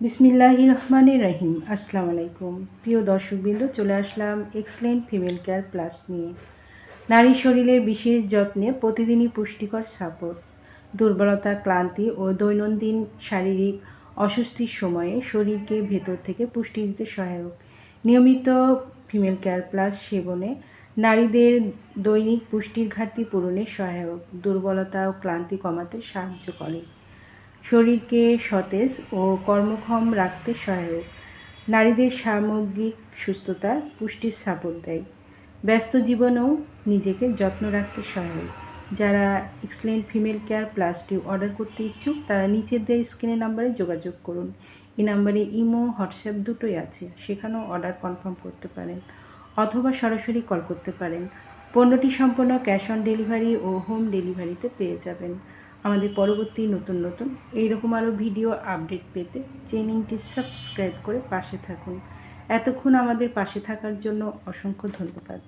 বিসমিল্লাহির রহমানির রহিম। আসসালামু আলাইকুম প্রিয় দর্শকবৃন্দ, চলে আসলাম এক্সেলেন্ট ফিমেল কেয়ার প্লাস নিয়ে। নারী শরীরের বিশেষ যত্নে প্রতিদিনই পুষ্টিকর সাপোর্ট, দুর্বলতা, ক্লান্তি ও দৈনন্দিন শারীরিক অস্বস্তির সময়ে শরীরকে ভেতর থেকে পুষ্টি দিতে সহায়ক। নিয়মিত ফিমেল কেয়ার প্লাস সেবনে নারীদের দৈনিক পুষ্টির ঘাটতি পূরণে সহায়ক, দুর্বলতা ও ক্লান্তি কমাতে সাহায্য করে, শরীরকে সতেজ ও কর্মক্ষম রাখতে সহায়ক, নারীদের সামগ্রিক সুস্থতা পুষ্টির সাপোর্ট দেয়, ব্যস্ত জীবনেও নিজেকে যত্ন রাখতে সহায়ক। যারা এক্সেলেন্ট ফিমেল কেয়ার প্লাসটি অর্ডার করতে ইচ্ছুক তারা নিচের দেওয়া স্ক্রিনের নাম্বারে যোগাযোগ করুন। এই নাম্বারে ইমো, হোয়াটসঅ্যাপ দুটোই আছে, সেখানেও অর্ডার কনফার্ম করতে পারেন অথবা সরাসরি কল করতে পারেন। পণ্যটি সম্পূর্ণ ক্যাশ অন ডেলিভারি ও হোম ডেলিভারিতে পেয়ে যাবেন। আমাদের পরবর্তী নতুন এইরকম আরও ভিডিও আপডেট পেতে চ্যানেলটি সাবস্ক্রাইব করে পাশে থাকুন। এতক্ষণ আমাদের পাশে থাকার জন্য অসংখ্য ধন্যবাদ।